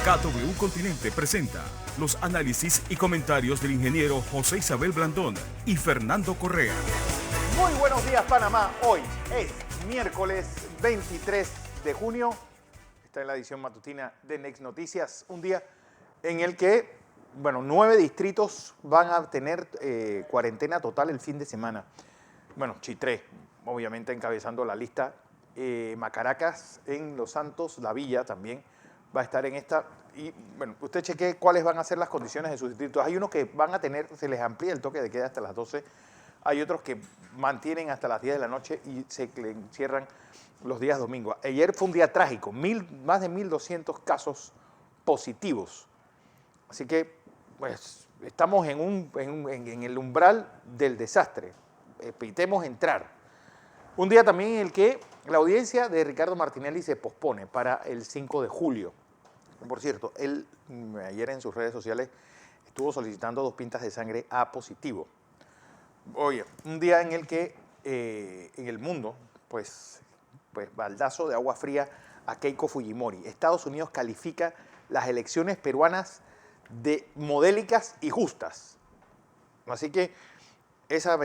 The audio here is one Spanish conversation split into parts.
KW Continente presenta los análisis y comentarios del ingeniero José Isabel Blandón y Fernando Correa. Muy buenos días, Panamá. Hoy es miércoles 23 de junio. Está en la edición matutina de Next Noticias. Un día en el que, 9 distritos van a tener cuarentena total el fin de semana. Chitré, obviamente encabezando la lista. Macaracas en Los Santos, La Villa también va a estar en esta. Y usted cheque cuáles van a ser las condiciones de sus distritos. Hay unos que van a tener, se les amplía el toque de queda hasta las 12. Hay otros que mantienen hasta las 10 de la noche y se cierran los días domingos. Ayer fue un día trágico, más de 1.200 casos positivos. Así que, estamos en el umbral del desastre. Evitemos entrar. Un día también en el que la audiencia de Ricardo Martinelli se pospone para el 5 de julio. Por cierto, él ayer en sus redes sociales estuvo solicitando 2 pintas de sangre A positivo. Oye, un día en el que en el mundo, baldazo de agua fría a Keiko Fujimori. Estados Unidos califica las elecciones peruanas de modélicas y justas. Así que esa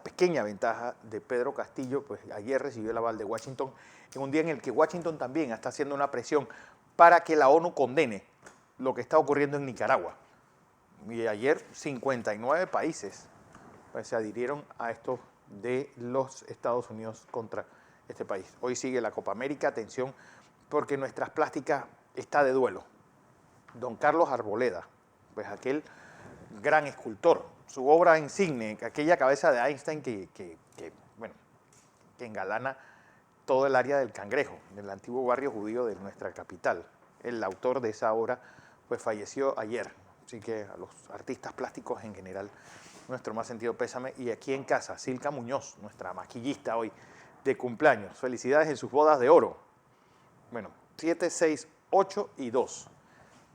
pequeña ventaja de Pedro Castillo, ayer recibió el aval de Washington, en un día en el que Washington también está haciendo una presión para que la ONU condene lo que está ocurriendo en Nicaragua. Y ayer 59 países se adhirieron a esto de los Estados Unidos contra este país. Hoy sigue la Copa América, atención, porque Nuestras Plásticas está de duelo. Don Carlos Arboleda, aquel gran escultor, su obra insigne, aquella cabeza de Einstein que engalana todo el área del Cangrejo, del antiguo barrio judío de nuestra capital. El autor de esa obra falleció ayer, así que a los artistas plásticos en general, nuestro más sentido pésame. Y aquí en casa, Silka Muñoz, nuestra maquillista hoy de cumpleaños. Felicidades en sus bodas de oro. 7, 6, 8 y 2.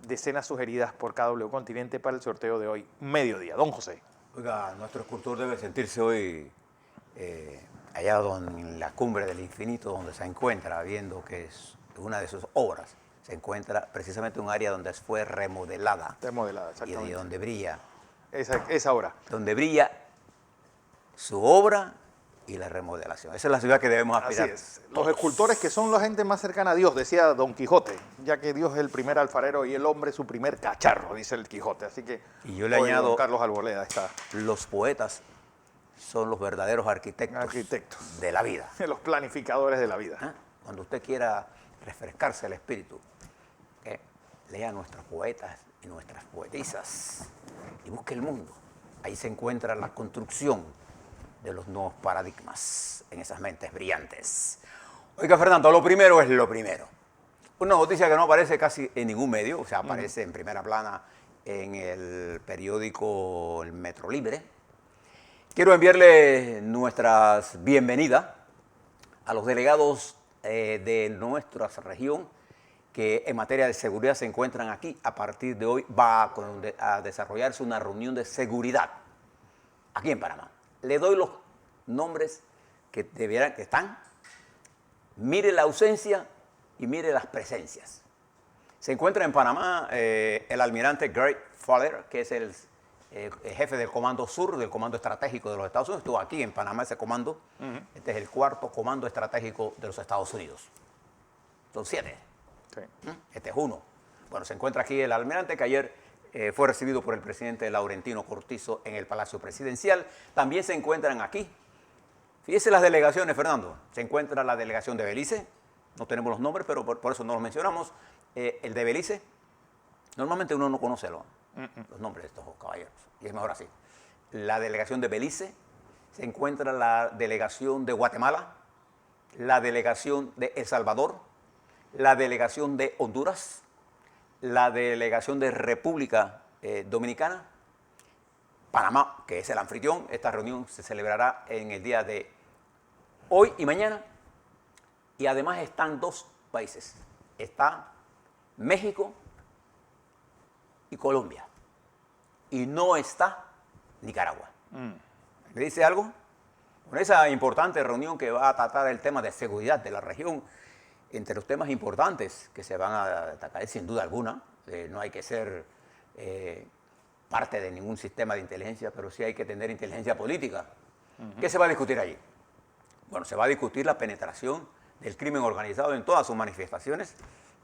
Decenas sugeridas por KW Continente para el sorteo de hoy, mediodía. Don José. Oiga, nuestro escultor debe sentirse hoy allá en la cumbre del infinito, donde se encuentra, viendo que es una de sus obras. Se encuentra precisamente un área donde fue remodelada. Remodelada, exactamente. Y donde brilla. Esa obra. Donde brilla su obra y la remodelación. Esa es la ciudad que debemos aspirar. Así es. Los escultores que son la gente más cercana a Dios, decía Don Quijote, ya que Dios es el primer alfarero y el hombre su primer cacharro, dice el Quijote. Así que y yo le añado, don Carlos Arboleda está. Los poetas son los verdaderos arquitectos de la vida. Los planificadores de la vida. Cuando usted quiera refrescarse el espíritu, lea a nuestros poetas y nuestras poetisas y busque el mundo. Ahí se encuentra la construcción de los nuevos paradigmas en esas mentes brillantes. Oiga, Fernando, lo primero es lo primero. Una noticia que no aparece casi en ningún medio, o sea, aparece en primera plana en el periódico El Metro Libre. Quiero enviarle nuestras bienvenidas a los delegados de nuestra región que en materia de seguridad se encuentran aquí. A partir de hoy va a desarrollarse una reunión de seguridad aquí en Panamá. Le doy los nombres que están. Mire la ausencia y mire las presencias. Se encuentra en Panamá el almirante Greg Fowler, que es el jefe del Comando Sur, del Comando Estratégico de los Estados Unidos. Estuvo aquí en Panamá ese comando. Este es el 4º Comando Estratégico de los Estados Unidos. Son 7. Sí. Este es 1. Se encuentra aquí el almirante que ayer fue recibido por el presidente Laurentino Cortizo en el Palacio Presidencial. También se encuentran aquí, fíjese las delegaciones, Fernando. Se encuentra la delegación de Belice, no tenemos los nombres, pero por eso no los mencionamos. El de Belice, normalmente uno no conoce los nombres de estos caballeros, y es mejor así. La delegación de Belice, se encuentra la delegación de Guatemala, la delegación de El Salvador, la delegación de Honduras, la delegación de República Dominicana, Panamá, que es el anfitrión. Esta reunión se celebrará en el día de hoy y mañana. Y además están 2 países. Está México y Colombia. Y no está Nicaragua. ¿Me dice algo? Con esa importante reunión que va a tratar el tema de seguridad de la región, entre los temas importantes que se van a atacar, sin duda alguna, no hay que ser parte de ningún sistema de inteligencia, pero sí hay que tener inteligencia política. ¿Qué se va a discutir allí? Bueno, se va a discutir la penetración del crimen organizado en todas sus manifestaciones,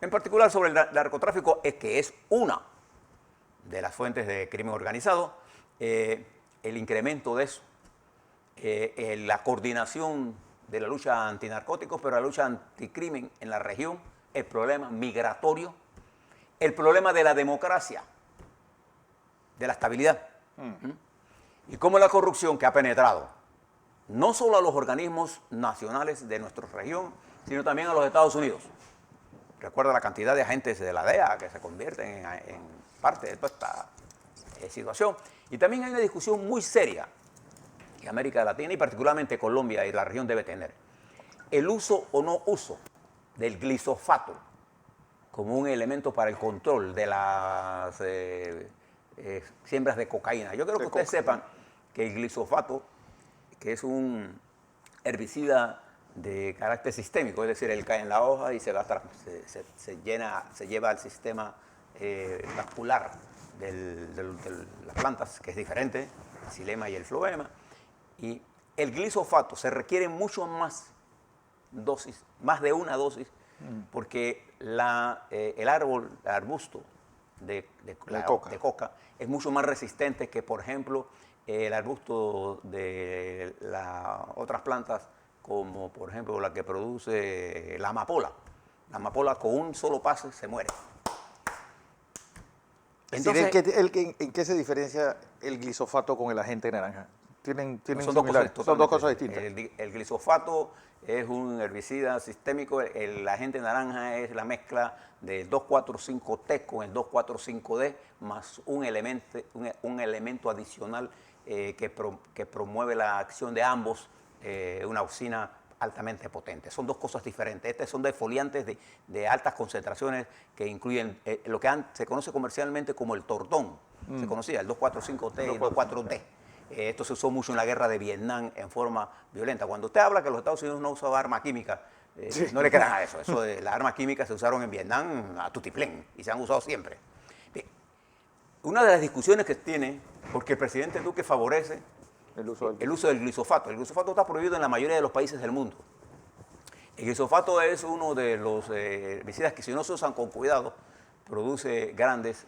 en particular sobre el narcotráfico, que es una de las fuentes de crimen organizado, el incremento de eso, la coordinación de la lucha antinarcóticos, pero la lucha anticrimen en la región, el problema migratorio, el problema de la democracia, de la estabilidad, y cómo la corrupción que ha penetrado no solo a los organismos nacionales de nuestra región, sino también a los Estados Unidos. Recuerda la cantidad de agentes de la DEA que se convierten en parte de toda esta situación. Y también hay una discusión muy seria que América Latina y particularmente Colombia y la región debe tener. El uso o no uso del glifosato como un elemento para el control de las siembras de cocaína. Yo creo que ustedes sepan que el glifosato, que es un herbicida de carácter sistémico, es decir, él cae en la hoja y se lleva al sistema vascular de las plantas, que es diferente, el xilema y el floema. Y el glifosato se requiere mucho más dosis, más de una dosis, porque el arbusto de coca es mucho más resistente que, por ejemplo, el arbusto de las otras plantas, como por ejemplo la que produce la amapola. La amapola con un solo pase se muere. Entonces, ¿en qué se diferencia el glifosato con el agente naranja? Son dos cosas distintas. El glifosato es un herbicida sistémico, el agente naranja es la mezcla del 2,4,5-T con el 2,4,5-D más un elemento adicional que promueve la acción de ambos, una auxina altamente potente. Son dos cosas diferentes. Estos son defoliantes de altas concentraciones que incluyen lo que se conoce comercialmente como el tordón. Se conocía el 2,4,5-T y el 2,4-D. Esto se usó mucho en la guerra de Vietnam en forma violenta. Cuando usted habla que los Estados Unidos no usaban armas químicas, no le crean a eso. Las armas químicas se usaron en Vietnam a tutiplén y se han usado siempre. Bien. Una de las discusiones que tiene, porque el presidente Duque favorece el uso del glifosato. El glifosato está prohibido en la mayoría de los países del mundo. El glifosato es uno de los herbicidas que, si no se usan con cuidado, produce grandes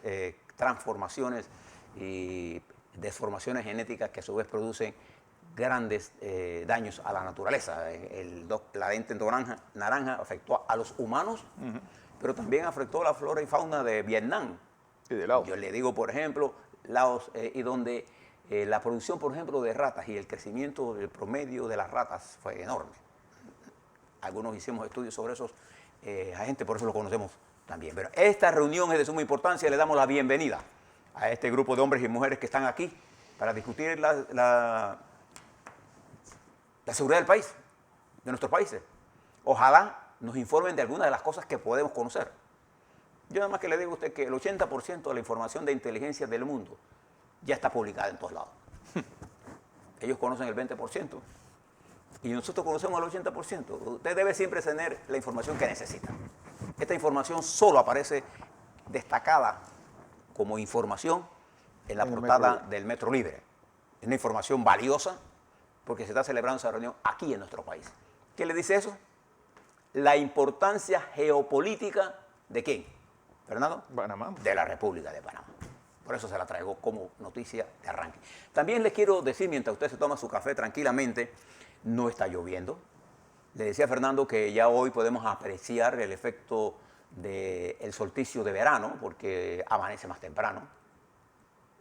transformaciones y deformaciones genéticas que a su vez producen grandes daños a la naturaleza. La dente naranja afectó a los humanos, pero también afectó a la flora y fauna de Vietnam. Y de Laos. Yo le digo, por ejemplo, Laos, y donde la producción, por ejemplo, de ratas y el crecimiento del promedio de las ratas fue enorme. Algunos hicimos estudios sobre esos agentes, por eso lo conocemos también. Pero esta reunión es de suma importancia y le damos la bienvenida a este grupo de hombres y mujeres que están aquí para discutir la seguridad del país, de nuestros países. Ojalá nos informen de algunas de las cosas que podemos conocer. Yo nada más que le digo a usted que el 80% de la información de inteligencia del mundo ya está publicada en todos lados. Ellos conocen el 20% y nosotros conocemos el 80%. Usted debe siempre tener la información que necesita. Esta información solo aparece destacada como información en la portada del Metro Libre. Es una información valiosa porque se está celebrando esa reunión aquí en nuestro país. ¿Qué le dice eso? La importancia geopolítica ¿de quién? ¿Fernando? Panamá. De la República de Panamá. Por eso se la traigo como noticia de arranque. También les quiero decir, mientras usted se toma su café tranquilamente, no está lloviendo. Le decía a Fernando que ya hoy podemos apreciar el efecto del solsticio de verano, porque amanece más temprano.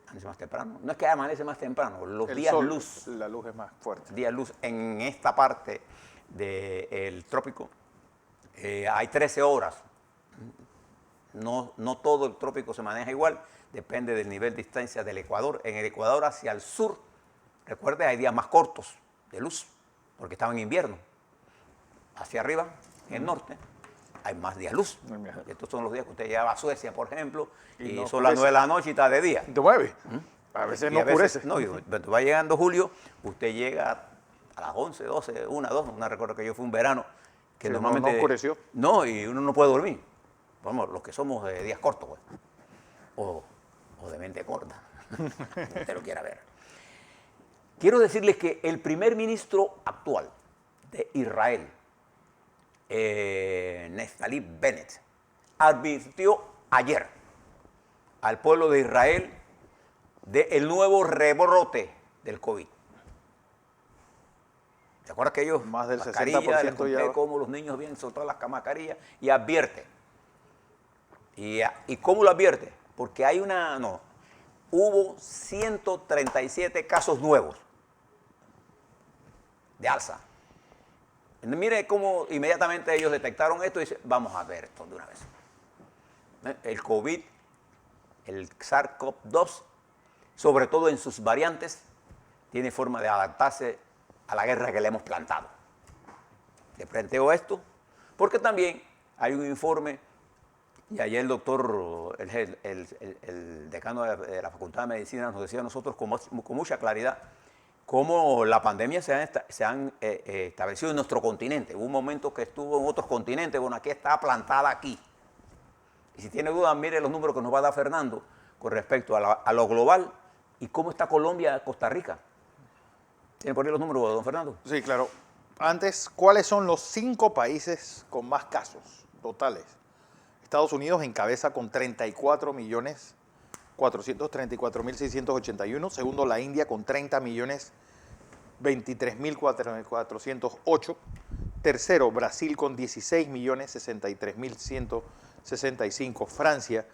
Amanece más temprano. No es que amanece más temprano, los días luz. La luz es más fuerte. Días luz en esta parte del trópico. Hay 13 horas. No todo el trópico se maneja igual, depende del nivel de distancia del Ecuador. En el Ecuador hacia el sur, recuerde, hay días más cortos de luz, porque estamos en invierno. Hacia arriba, en el norte, hay más días luz. Estos son los días que usted lleva a Suecia, por ejemplo, y no son las 9 de la noche y está de día. ¿Te mueve? A veces no oscurece. No, va llegando julio, usted llega a las 11, 12, 1, 2, no recuerdo que yo fui un verano, que Sí, normalmente... no oscureció. No, y uno no puede dormir. Vamos, los que somos de días cortos, pues. O de mente corta, como usted lo quiera ver. Quiero decirles que el primer ministro actual de Israel, Naftali Bennett, advirtió ayer al pueblo de Israel del nuevo rebrote del COVID. ¿Se acuerdan que ellos, Más del mascarilla, les 60% conté ya. cómo los niños habían soltado las mascarillas y advierte? ¿Y cómo lo advierte? Porque hubo 137 casos nuevos de alza. Mire cómo inmediatamente ellos detectaron esto y dicen, vamos a ver esto de una vez. El COVID, el SARS-CoV-2, sobre todo en sus variantes, tiene forma de adaptarse a la guerra que le hemos plantado. Le planteo esto porque también hay un informe, y ayer el doctor, el decano de la Facultad de Medicina nos decía a nosotros con mucha claridad cómo la pandemia se han establecido en nuestro continente. Hubo un momento que estuvo en otros continentes, bueno, aquí está plantada aquí. Y si tiene dudas, mire los números que nos va a dar Fernando con respecto a lo global y cómo está Colombia, Costa Rica. ¿Tiene por ahí los números, don Fernando? Sí, claro. Antes, ¿cuáles son los 5 países con más casos totales? Estados Unidos encabeza con 34.434.681. Segundo, la India con 30.023.408. Tercero, Brasil con 16.063.165. Francia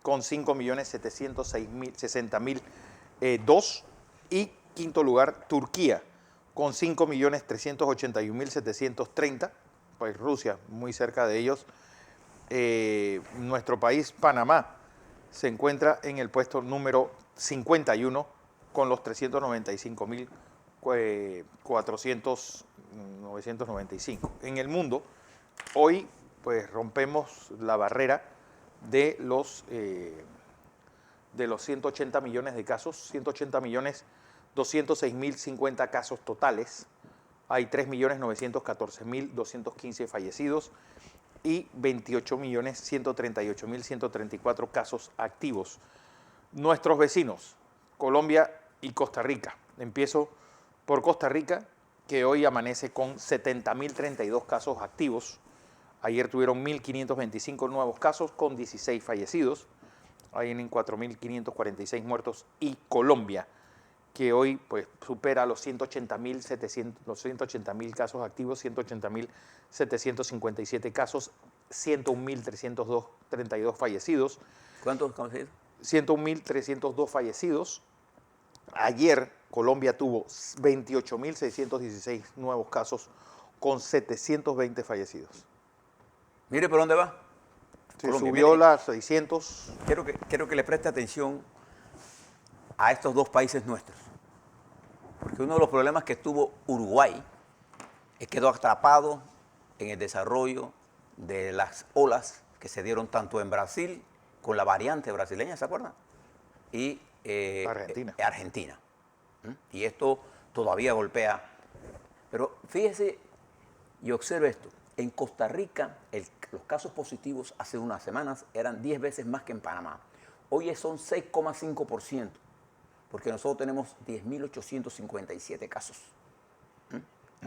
con 5.760.002. Y quinto lugar, Turquía con 5.381.730. Pues Rusia, muy cerca de ellos. Nuestro país, Panamá, se encuentra en el puesto número 51 con los 395.995. En el mundo, hoy pues rompemos la barrera de los 180 millones de casos, 180 millones 206.050 casos totales. Hay 3.914.215 fallecidos y 28.138.134 casos activos. Nuestros vecinos, Colombia y Costa Rica. Empiezo por Costa Rica, que hoy amanece con 70.032 casos activos. Ayer tuvieron 1.525 nuevos casos con 16 fallecidos. Hay en 4.546 muertos. Y Colombia, que hoy pues supera los 180.000 casos activos, 180.757 casos, 101.332 fallecidos. ¿Cuántos fallecidos? 101.302 fallecidos. Ayer Colombia tuvo 28.616 nuevos casos con 720 fallecidos. Mire por dónde va. Se Colombia, subió mire, las 600. Quiero que le preste atención a estos dos países nuestros. Porque uno de los problemas que tuvo Uruguay es que quedó atrapado en el desarrollo de las olas que se dieron tanto en Brasil con la variante brasileña, ¿se acuerdan? Y Argentina. Y esto todavía golpea. Pero fíjese y observe esto. En Costa Rica, los casos positivos hace unas semanas eran 10 veces más que en Panamá. Hoy son 6,5%, porque nosotros tenemos 10.857 casos.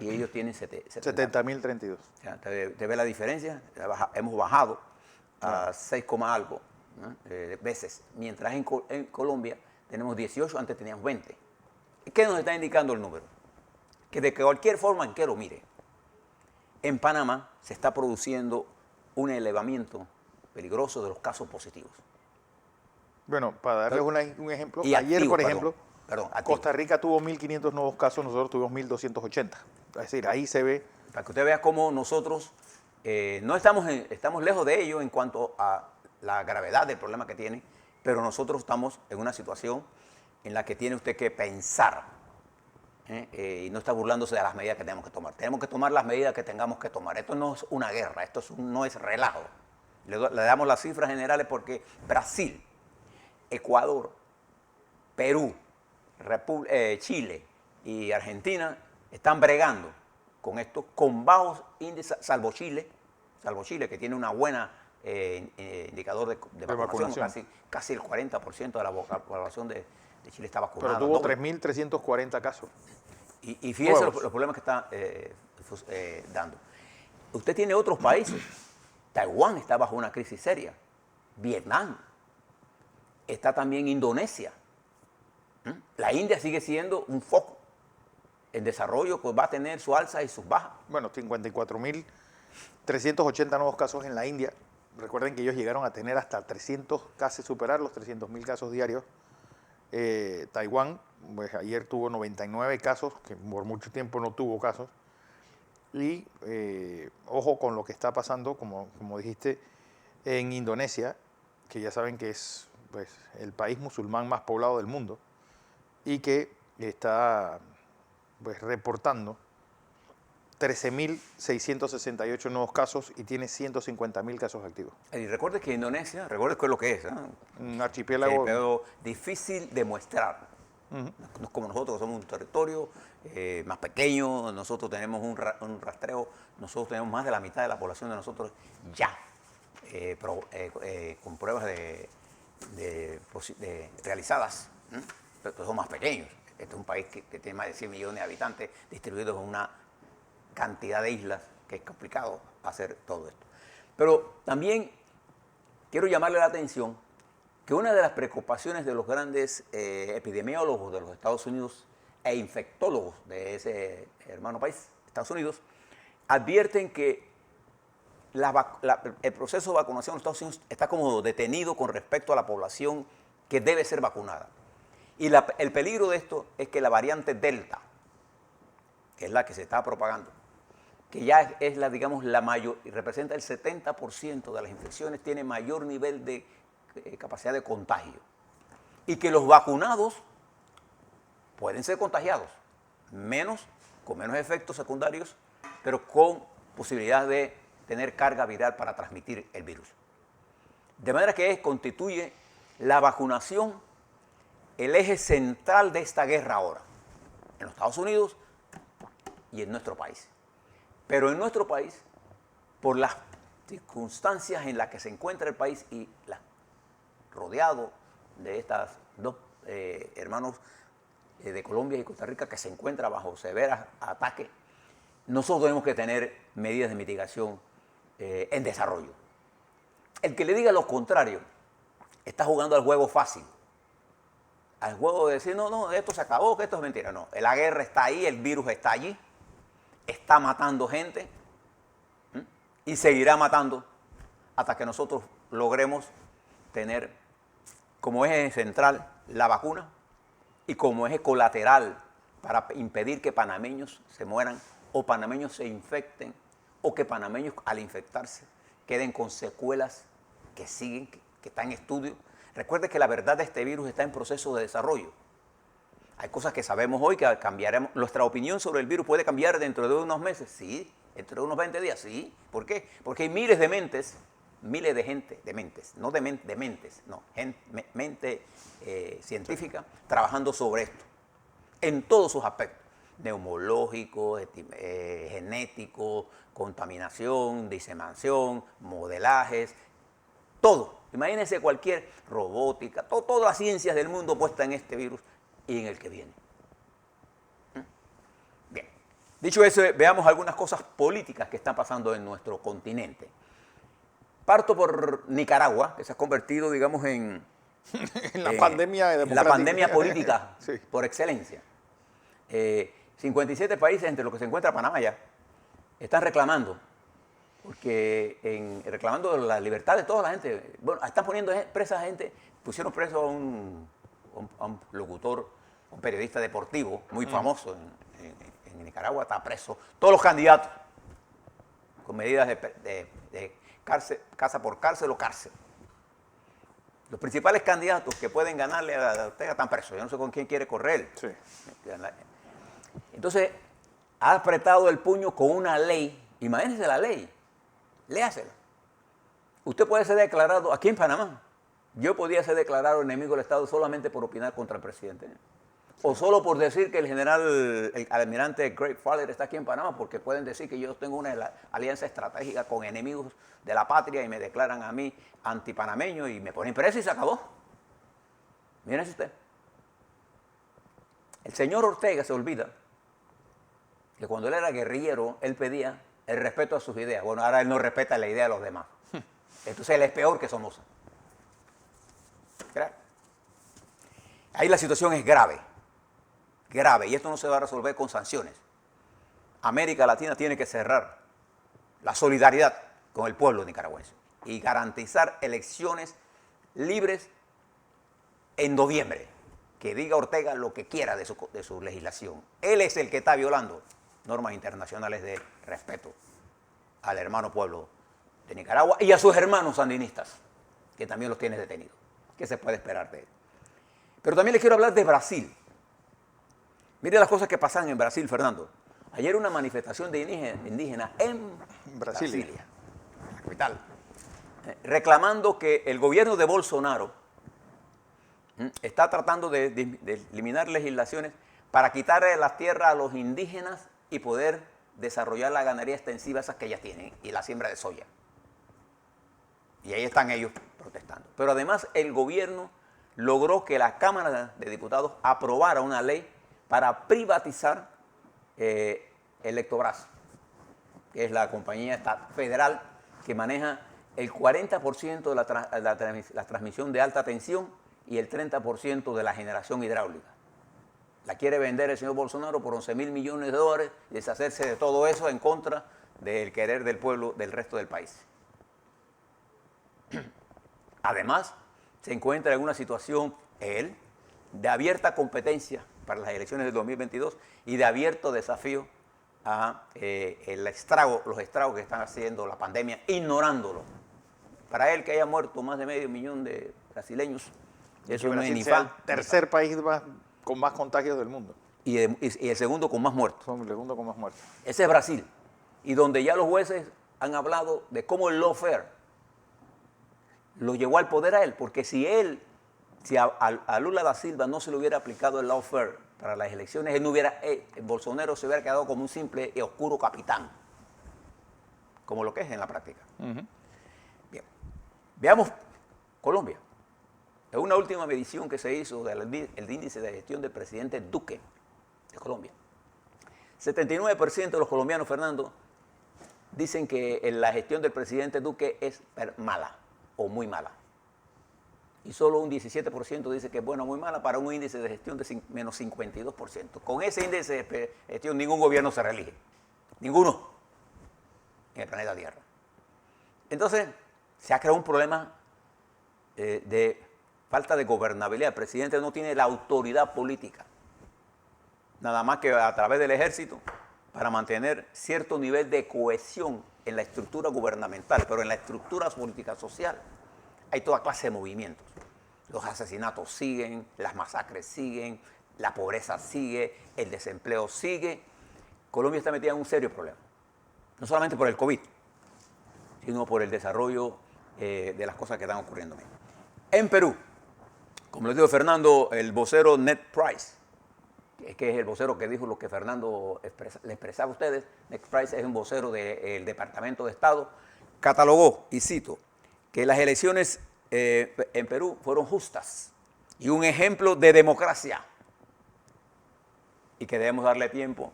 Y ellos tienen 70.032. O sea, ¿te ve la diferencia? Hemos bajado a 6, algo veces, mientras en Colombia tenemos 18, antes teníamos 20. ¿Qué nos está indicando el número? Que de cualquier forma en que lo mire, en Panamá se está produciendo un elevamiento peligroso de los casos positivos. Bueno, para darles un ejemplo, Y ayer, activo, por ejemplo, Costa Rica tuvo 1.500 nuevos casos, nosotros tuvimos 1.280. Es decir, ahí se ve. Para que usted vea cómo nosotros no estamos lejos de ello en cuanto a la gravedad del problema que tiene, pero nosotros estamos en una situación en la que tiene usted que pensar y no está burlándose de las medidas que tenemos que tomar. Tenemos que tomar las medidas que tengamos que tomar. Esto no es una guerra, esto no es relajo. Le damos las cifras generales porque Brasil, Ecuador, Perú, Chile y Argentina están bregando con esto, con bajos índices, salvo Chile, que tiene una buena indicador de vacunación. Casi el 40% de la población de Chile está vacunada. Pero tuvo 3.340 casos. Y fíjense los problemas que está dando. Usted tiene otros países. Taiwán está bajo una crisis seria. Vietnam. Está también Indonesia. La India sigue siendo un foco. El desarrollo pues, va a tener su alza y sus bajas. Bueno, 54.380 nuevos casos en la India. Recuerden que ellos llegaron a tener hasta 300, casi superar los 300.000 casos diarios. Taiwán, pues ayer tuvo 99 casos, que por mucho tiempo no tuvo casos. Y ojo con lo que está pasando, como dijiste, en Indonesia, que ya saben que es pues, el país musulmán más poblado del mundo y que está pues, reportando 13.668 nuevos casos y tiene 150.000 casos activos. Y recuerde que Indonesia, recuerde qué es lo que es. Un archipiélago difícil de mostrar. No es como nosotros, que somos un territorio más pequeño, nosotros tenemos un rastreo, nosotros tenemos más de la mitad de la población de nosotros ya, con pruebas realizadas, pero son más pequeños. Este es un país que tiene más de 100 millones de habitantes distribuidos en una cantidad de islas que es complicado hacer todo esto. Pero también quiero llamarle la atención que una de las preocupaciones de los grandes epidemiólogos de los Estados Unidos e infectólogos de ese hermano país, Estados Unidos, advierten que el proceso de vacunación en los Estados Unidos está como detenido con respecto a la población que debe ser vacunada. Y el peligro de esto es que la variante Delta, que es la que se está propagando, que ya es digamos, la mayor, y representa el 70% de las infecciones, tiene mayor nivel de capacidad de contagio. Y que los vacunados pueden ser contagiados, con menos efectos secundarios, pero con posibilidad de tener carga viral para transmitir el virus. De manera que constituye la vacunación el eje central de esta guerra ahora, en los Estados Unidos y en nuestro país. Pero en nuestro país, por las circunstancias en las que se encuentra el país y rodeado de estas dos hermanos de Colombia y Costa Rica que se encuentran bajo severos ataques, nosotros tenemos que tener medidas de mitigación en desarrollo. El que le diga lo contrario está jugando al juego fácil. Al juego de decir, no, esto se acabó, que esto es mentira. No, la guerra está ahí, el virus está allí, está matando gente y seguirá matando hasta que nosotros logremos tener como eje central la vacuna y como eje colateral para impedir que panameños se mueran o panameños se infecten o que panameños al infectarse queden con secuelas que siguen, que están en estudio. Recuerde que la verdad de este virus está en proceso de desarrollo. Hay cosas que sabemos hoy que cambiaremos. Nuestra opinión sobre el virus puede cambiar dentro de unos meses, sí. Dentro de unos 20 días, sí. ¿Por qué? Porque hay miles de mentes, mente científica trabajando sobre esto, en todos sus aspectos, neumológico, genético, contaminación, diseminación, modelajes, todo. Imagínense cualquier robótica, todas las ciencias del mundo puestas en este virus y en el que viene. Bien, dicho eso, veamos algunas cosas políticas que están pasando en nuestro continente. Parto por Nicaragua, que se ha convertido, digamos, en la pandemia política sí. Por excelencia. 57 países, entre los que se encuentra Panamá ya, están reclamando, reclamando la libertad de toda la gente. Bueno, están poniendo presa a gente, pusieron preso a un locutor, un periodista deportivo muy famoso en Nicaragua, está preso. Todos los candidatos, con medidas de cárcel, casa por cárcel o cárcel. Los principales candidatos que pueden ganarle a Ortega están presos. Yo no sé con quién quiere correr. Sí. Entonces, ha apretado el puño con una ley. Imagínense la ley. Léasela. Usted puede ser declarado, aquí en Panamá, yo podía ser declarado enemigo del Estado solamente por opinar contra el presidente. o solo por decir que el almirante Great Fowler está aquí en Panamá, porque pueden decir que yo tengo una alianza estratégica con enemigos de la patria y me declaran a mí antipanameño y me ponen preso y se acabó. Mírense usted. El señor Ortega se olvida que cuando él era guerrillero, él pedía el respeto a sus ideas. Bueno, ahora él no respeta la idea de los demás. Entonces él es peor que Somoza. ¿Crees? Ahí la situación es grave, grave, y esto no se va a resolver con sanciones. América Latina tiene que cerrar la solidaridad con el pueblo nicaragüense y garantizar elecciones libres en noviembre. Que diga Ortega lo que quiera de su legislación. Él es el que está violando normas internacionales de respeto al hermano pueblo de Nicaragua y a sus hermanos sandinistas, que también los tiene detenidos. ¿Qué se puede esperar de él? Pero también les quiero hablar de Brasil. Mire las cosas que pasan en Brasil, Fernando. Ayer una manifestación de indígenas en Brasilia, la capital, reclamando que el gobierno de Bolsonaro está tratando de eliminar legislaciones para quitarle las tierras a los indígenas y poder desarrollar la ganadería extensiva esas que ellas tienen y la siembra de soya. Y ahí están ellos protestando. Pero además el gobierno logró que la Cámara de Diputados aprobara una ley para privatizar Electrobras, que es la compañía federal que maneja el 40% de la transmisión de alta tensión y el 30% de la generación hidráulica. La quiere vender el señor Bolsonaro por 11.000 millones de dólares y deshacerse de todo eso en contra del querer del pueblo del resto del país. Además, se encuentra en una situación, él, de abierta competencia para las elecciones del 2022 y de abierto desafío a los estragos que están haciendo la pandemia, ignorándolo. Para él, que haya muerto más de 500.000 de brasileños, eso no es ni fan. El tercer país con más contagios del mundo. Y el segundo con más muertos. El segundo con más muertos. Ese es Brasil. Y donde ya los jueces han hablado de cómo el lawfare lo llevó al poder a él, porque si a Lula da Silva no se le hubiera aplicado el lawfare para las elecciones, Bolsonaro se hubiera quedado como un simple y oscuro capitán, como lo que es en la práctica. Bien, veamos Colombia. Es una última medición que se hizo del índice de gestión del presidente Duque de Colombia. 79% de los colombianos, Fernando, dicen que la gestión del presidente Duque es mala o muy mala. Y solo un 17% dice que es buena o muy mala para un índice de gestión de menos 52%. Con ese índice de gestión ningún gobierno se reelige. Ninguno en el planeta Tierra. Entonces, se ha creado un problema de falta de gobernabilidad. El presidente no tiene la autoridad política. Nada más que a través del ejército para mantener cierto nivel de cohesión en la estructura gubernamental, pero en la estructura política social hay toda clase de movimientos. Los asesinatos siguen, las masacres siguen, la pobreza sigue, el desempleo sigue. Colombia está metida en un serio problema. No solamente por el COVID, sino por el desarrollo de las cosas que están ocurriendo. En Perú, como les digo Fernando, el vocero Ned Price, que es el vocero que dijo lo que Fernando le expresaba a ustedes, Ned Price es un vocero del Departamento de Estado, catalogó, y cito, que las elecciones en Perú fueron justas y un ejemplo de democracia y que debemos darle tiempo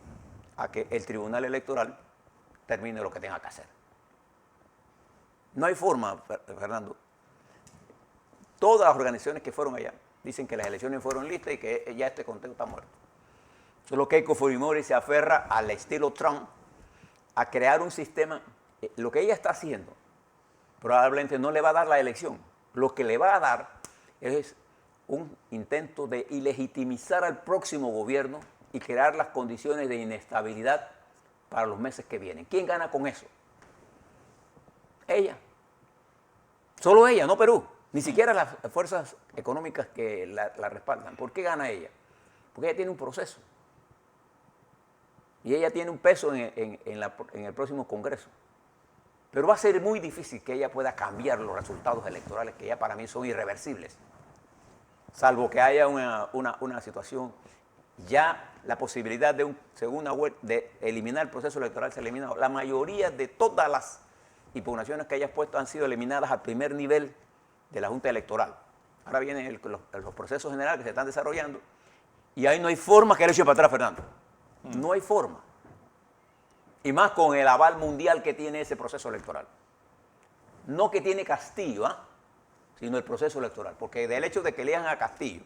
a que el Tribunal Electoral termine lo que tenga que hacer. No hay forma, Fernando. Todas las organizaciones que fueron allá dicen que las elecciones fueron listas y que ya este conteo está muerto. Solo Keiko Fujimori se aferra al estilo Trump a crear un sistema. Lo que ella está haciendo probablemente no le va a dar la elección. Lo que le va a dar es un intento de ilegitimizar al próximo gobierno y crear las condiciones de inestabilidad para los meses que vienen. ¿Quién gana con eso? Ella. Solo ella, no Perú. Ni siquiera las fuerzas económicas que la respaldan. ¿Por qué gana ella? Porque ella tiene un proceso. Y ella tiene un peso en el próximo Congreso. Pero va a ser muy difícil que ella pueda cambiar los resultados electorales, que ya para mí son irreversibles. Salvo que haya una situación ya la posibilidad de segunda vuelta, de eliminar el proceso electoral se ha eliminado. La mayoría de todas las impugnaciones que hayas puesto han sido eliminadas al primer nivel de la Junta Electoral. Ahora vienen los procesos generales que se están desarrollando y ahí no hay forma que le eche para atrás, Fernando. No hay forma. Y más con el aval mundial que tiene ese proceso electoral. No que tiene Castillo, sino el proceso electoral. Porque del hecho de que lean a Castillo,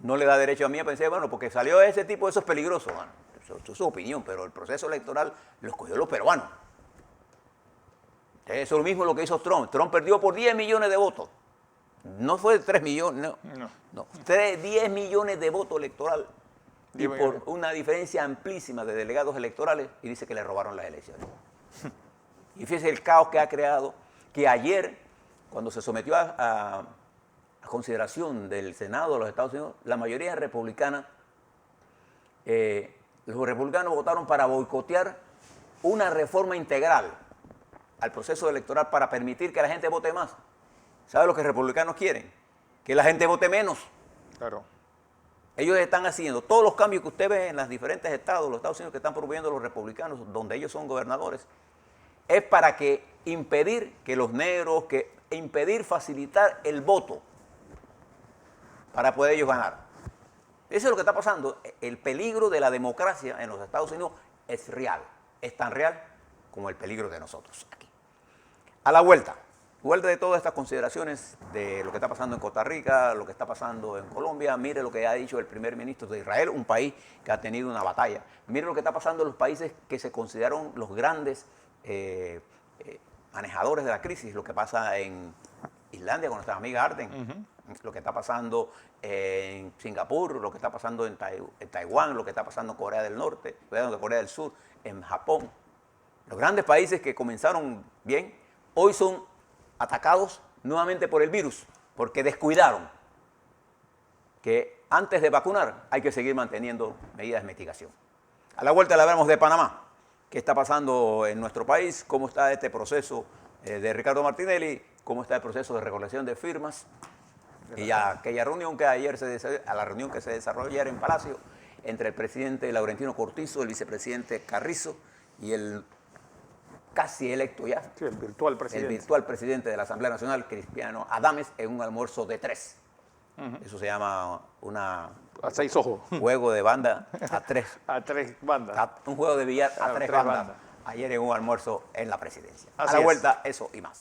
no le da derecho a mí a pensar, bueno, porque salió ese tipo, eso es peligroso. Bueno, eso es su opinión, pero el proceso electoral lo escogió los peruanos. Eso es lo mismo lo que hizo Trump. Trump perdió por 10 millones de votos. No fue 3 millones, no. 10 millones de votos electorales. Y por una diferencia amplísima de delegados electorales, y dice que le robaron las elecciones. Y fíjese el caos que ha creado, que ayer, cuando se sometió a consideración del Senado de los Estados Unidos, la mayoría republicana, los republicanos votaron para boicotear una reforma integral al proceso electoral para permitir que la gente vote más. ¿Sabe lo que los republicanos quieren? Que la gente vote menos. Claro. Ellos están haciendo todos los cambios que usted ve en los diferentes estados, los Estados Unidos que están promoviendo los republicanos, donde ellos son gobernadores, es para que impedir que los negros, facilitar el voto para poder ellos ganar. Eso es lo que está pasando. El peligro de la democracia en los Estados Unidos es real. Es tan real como el peligro de nosotros aquí. A la vuelta de todas estas consideraciones de lo que está pasando en Costa Rica, lo que está pasando en Colombia, mire lo que ha dicho el primer ministro de Israel, un país que ha tenido una batalla. Mire lo que está pasando en los países que se consideraron los grandes manejadores de la crisis, lo que pasa en Islandia con nuestra amiga Arden, lo que está pasando en Singapur, lo que está pasando en Taiwán, lo que está pasando en Corea del Norte, Corea del Sur, en Japón. Los grandes países que comenzaron bien, hoy son atacados nuevamente por el virus, porque descuidaron que antes de vacunar hay que seguir manteniendo medidas de mitigación. A la vuelta le hablamos de Panamá. ¿Qué está pasando en nuestro país? ¿Cómo está este proceso de Ricardo Martinelli? ¿Cómo está el proceso de recolección de firmas? Y aquella reunión que ayer la reunión que se desarrolló ayer en Palacio entre el presidente Laurentino Cortizo, el vicepresidente Carrizo y el casi electo ya. Sí, el virtual presidente. El virtual presidente de la Asamblea Nacional, Cristiano Adames, en un almuerzo de 3. Eso se llama a 6 ojos. Juego de banda a 3. A 3 bandas. Un juego de billar a 3 bandas. Ayer en un almuerzo en la presidencia. A la vuelta, eso y más.